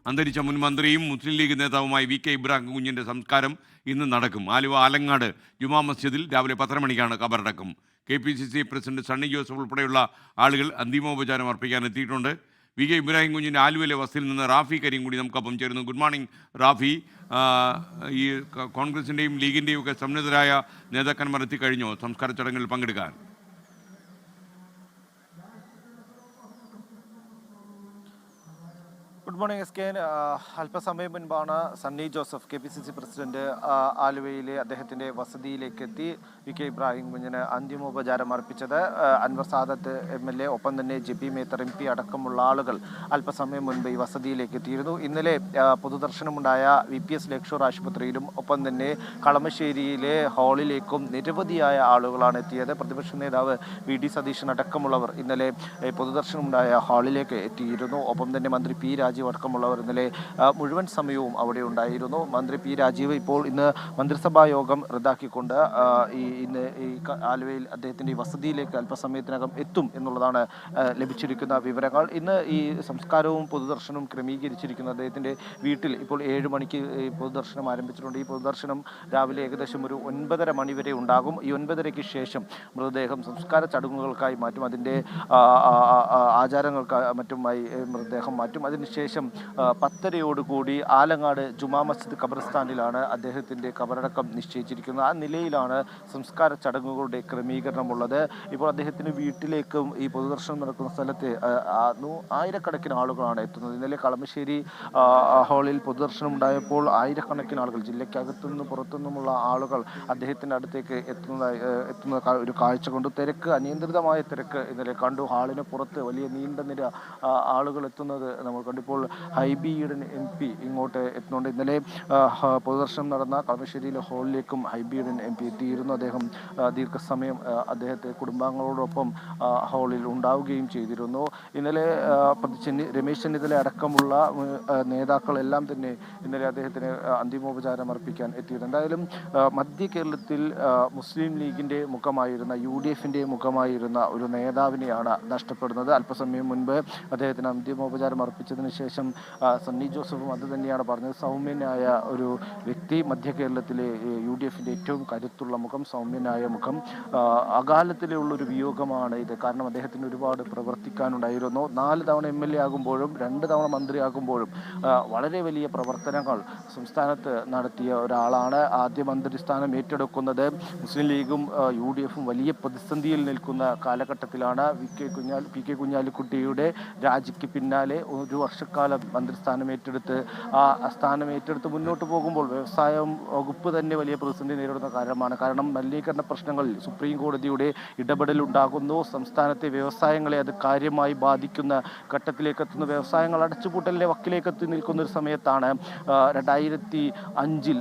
അന്തരിച്ച മുൻ മന്ത്രിയും മുസ്ലിം ലീഗ് നേതാവുമായ VK ഇബ്രാഹിം കുഞ്ഞിൻ്റെ സംസ്കാരം ഇന്ന് നടക്കും. ആലുവ ആലങ്ങാട് ജുമാ മസ്ജിദിൽ രാവിലെ 10 മണിക്കാണ് ഖബറടക്കം. KPCC പ്രസിഡന്റ് സണ്ണി ജോസഫ് ഉൾപ്പെടെയുള്ള ആളുകൾ അന്തിമോപചാരം അർപ്പിക്കാൻ എത്തിയിട്ടുണ്ട്. VK ഇബ്രാഹിം കുഞ്ഞിൻ്റെ ആലുവയിലെ വസതിയിൽ നിന്ന് റാഫി കരീം കൂടി നമുക്കൊപ്പം ചേരുന്നു. Good morning Rafi. ഈ കോൺഗ്രസിൻ്റെയും ലീഗിൻ്റെയും ഒക്കെ സന്നദ്ധരായ നേതാക്കന്മാർ എത്തിക്കഴിഞ്ഞോ സംസ്കാര ചടങ്ങിൽ പങ്കെടുക്കാൻ? Good morning SK. അല്പസമയം മുൻപാണ് സണ്ണി ജോസഫ് KPCC പ്രസിഡന്റ് ആലുവയിലെ അദ്ദേഹത്തിൻ്റെ വസതിയിലേക്ക് എത്തി VK ഇബ്രാഹിം കുഞ്ഞിന് അന്തിമോപചാരം അർപ്പിച്ചത്. അൻവർ സാദത്ത് MLA ഒപ്പം തന്നെ JP മേത്തർ MP അടക്കമുള്ള ആളുകൾ അല്പസമയം മുൻപ് ഈ വസതിയിലേക്ക് എത്തിയിരുന്നു. ഇന്നലെ പൊതുദർശനമുണ്ടായ VPS ലേക്ഷോർ ആശുപത്രിയിലും ഒപ്പം തന്നെ കളമശ്ശേരിയിലെ ഹാളിലേക്കും നിരവധിയായ ആളുകളാണ് എത്തിയത്. പ്രതിപക്ഷ നേതാവ് VD സതീശൻ അടക്കമുള്ളവർ ഇന്നലെ പൊതുദർശനമുണ്ടായ ഹാളിലേക്ക് എത്തിയിരുന്നു. ഒപ്പം തന്നെ മന്ത്രി P രാജീവ് അടക്കമുള്ളവർ ഇന്നലെ മുഴുവൻ സമയവും അവിടെ ഉണ്ടായിരുന്നു. മന്ത്രി P രാജീവ് ഇപ്പോൾ ഇന്ന് മന്ത്രിസഭാ യോഗം റദ്ദാക്കിക്കൊണ്ട് ഇന്ന് ഈ ആലുവയിൽ അദ്ദേഹത്തിൻ്റെ വസതിയിലേക്ക് അല്പസമയത്തിനകം എത്തും എന്നുള്ളതാണ് ലഭിച്ചിരിക്കുന്ന വിവരങ്ങൾ. ഇന്ന് ഈ സംസ്കാരവും പൊതുദർശനവും ക്രമീകരിച്ചിരിക്കുന്ന അദ്ദേഹത്തിൻ്റെ വീട്ടിൽ ഇപ്പോൾ 7 മണിക്ക് ഈ പൊതുദർശനം ആരംഭിച്ചിട്ടുണ്ട്. ഈ പൊതുദർശനം രാവിലെ ഏകദേശം ഒരു 9:30 മണി വരെ ഉണ്ടാകും. ഈ 9:30-ക്ക് ശേഷം മൃതദേഹം സംസ്കാര ചടങ്ങുകൾക്കായി മാറ്റും. അതിൻ്റെ ആചാരങ്ങൾക്ക് മറ്റുമായി മൃതദേഹം മാറ്റും. അതിനുശേഷം 10:30 ആലങ്ങാട് ജുമാ മസ്ജിദ് ഖബർസ്ഥാനിലാണ് അദ്ദേഹത്തിൻ്റെ ഖബറടക്കം നിശ്ചയിച്ചിരിക്കുന്നത്. ആ നിലയിലാണ് സംസ്കാര ചടങ്ങുകളുടെ ക്രമീകരണമുള്ളത്. ഇപ്പോൾ അദ്ദേഹത്തിൻ്റെ വീട്ടിലേക്കും ഈ പൊതുദർശനം നടക്കുന്ന സ്ഥലത്ത് ആയിരക്കണക്കിന് ആളുകളാണ് എത്തുന്നത്. ഇന്നലെ കളമശ്ശേരി ഹാളിൽ പൊതുദർശനം ഉണ്ടായപ്പോൾ ആയിരക്കണക്കിന് ആളുകൾ, ജില്ലയ്ക്കകത്തുനിന്നും പുറത്തുനിന്നുമുള്ള ആളുകൾ അദ്ദേഹത്തിൻ്റെ അടുത്തേക്ക് എത്തുന്ന ഒരു കാഴ്ച കൊണ്ട് അനിയന്ത്രിതമായ തിരക്ക് ഇന്നലെ കണ്ടു. ഹാളിന് പുറത്ത് വലിയ നീണ്ട നിര ആളുകൾ എത്തുന്നത് നമ്മൾ കണ്ടു. ഇപ്പോൾ ഹൈബി ഈഡൻ MP ഇങ്ങോട്ട് എത്തുന്നുണ്ട്. ഇന്നലെ പൊതുദർശനം നടന്ന കളമശ്ശേരിയിലെ ഹാളിലേക്കും ഹൈബി ഈഡൻ MP എത്തിയിരുന്നു. അദ്ദേഹം ദീർഘസമയം അദ്ദേഹത്തെ കുടുംബാംഗങ്ങളോടൊപ്പം ഹാളിൽ ഉണ്ടാവുകയും ചെയ്തിരുന്നു. ഇന്നലെ രമേശ് ചെന്നിത്തല അടക്കമുള്ള നേതാക്കളെല്ലാം തന്നെ ഇന്നലെ അദ്ദേഹത്തിന് അന്തിമോപചാരം അർപ്പിക്കാൻ എത്തിയിരുന്നു. എന്തായാലും മധ്യ കേരളത്തിൽ മുസ്ലിം ലീഗിൻ്റെ മുഖമായിരുന്ന UDFൻ്റെ മുഖമായിരുന്ന ഒരു നേതാവിനെയാണ് നഷ്ടപ്പെടുന്നത്. അല്പസമയം മുൻപ് അദ്ദേഹത്തിന് അന്തിമോപചാരം അർപ്പിച്ചതിന് ശേഷം സണ്ണി ജോസഫും അത് തന്നെയാണ് പറഞ്ഞത്. സൗമ്യനായ ഒരു വ്യക്തി, മധ്യ കേരളത്തിലെ UDFൻ്റെ ഏറ്റവും കരുത്തുള്ള മുഖം, സൗമ്യനായ മുഖം. അകാലത്തിലുള്ളൊരു വിയോഗമാണ് ഇത്. കാരണം അദ്ദേഹത്തിന് ഒരുപാട് പ്രവർത്തിക്കാനുണ്ടായിരുന്നു. 4 തവണ MLA ആകുമ്പോഴും 2 തവണ മന്ത്രിയാകുമ്പോഴും വളരെ വലിയ പ്രവർത്തനങ്ങൾ സംസ്ഥാനത്ത് നടത്തിയ ഒരാളാണ്. ആദ്യ മന്ത്രിസ്ഥാനം ഏറ്റെടുക്കുന്നത് മുസ്ലിം ലീഗും UDFും വലിയ പ്രതിസന്ധിയിൽ നിൽക്കുന്ന കാലഘട്ടത്തിലാണ്. PK കുഞ്ഞാലിക്കുട്ടിയുടെ രാജിക്ക് പിന്നാലെ 1 വർഷക്കാലം മന്ത്രിസ്ഥാനം ഏറ്റെടുത്ത് മുന്നോട്ട് പോകുമ്പോൾ വ്യവസായം വകുപ്പ് തന്നെ വലിയ പ്രതിസന്ധി നേരിടുന്ന കാര്യമാണ്. കാരണം മലിനീകരണ പ്രശ്നങ്ങളിൽ സുപ്രീം കോടതിയുടെ ഇടപെടലുണ്ടാകുന്നു. സംസ്ഥാനത്തെ വ്യവസായങ്ങളെ അത് കാര്യമായി ബാധിക്കുന്ന ഘട്ടത്തിലേക്ക് എത്തുന്ന, വ്യവസായങ്ങൾ അടച്ചുപൂട്ടലിൻ്റെ വക്കിലേക്ക് എത്തി നിൽക്കുന്ന ഒരു സമയത്താണ് 2005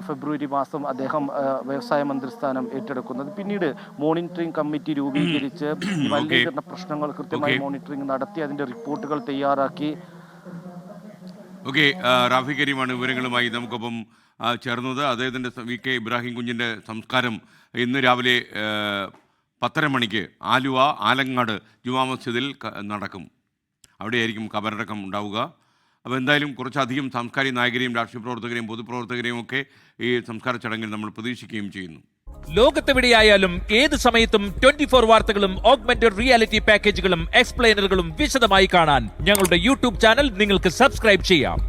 ഫെബ്രുവരി മാസം അദ്ദേഹം വ്യവസായ മന്ത്രിസ്ഥാനം ഏറ്റെടുക്കുന്നത്. പിന്നീട് മോണിറ്ററിംഗ് കമ്മിറ്റി രൂപീകരിച്ച് മലിനീകരണ പ്രശ്നങ്ങൾ കൃത്യമായി മോണിറ്ററിംഗ് നടത്തി അതിൻ്റെ റിപ്പോർട്ടുകൾ തയ്യാറാക്കി. റാഫി കരീമാണ് വിവരങ്ങളുമായി നമുക്കൊപ്പം ചേർന്നത്. അദ്ദേഹത്തിൻ്റെ VK ഇബ്രാഹിം കുഞ്ഞിൻ്റെ സംസ്കാരം ഇന്ന് രാവിലെ 10:30 മണിക്ക് ആലുവ ആലങ്ങാട് ജുമാ മസ്ജിദിൽ നടക്കും. അവിടെയായിരിക്കും ഖബറടക്കം ഉണ്ടാവുക. അപ്പോൾ എന്തായാലും കുറച്ചധികം സാംസ്കാരിക നായകരെയും രാഷ്ട്രീയ പ്രവർത്തകരെയും പൊതുപ്രവർത്തകരെയും ഒക്കെ ഈ സംസ്കാര ചടങ്ങിൽ നമ്മൾ പ്രതീക്ഷിക്കുകയും ചെയ്യുന്നു. ലോകത്തെവിടെയായാലും ഏത് സമയത്തും 24 വാർത്തകളും ഓഗ്മെന്റഡ് റിയാലിറ്റി പാക്കേജുകളും എക്സ്പ്ലെയിനറുകളും വിശദമായി കാണാൻ ഞങ്ങളുടെ YouTube ചാനൽ നിങ്ങൾക്ക് സബ്സ്ക്രൈബ് ചെയ്യാം.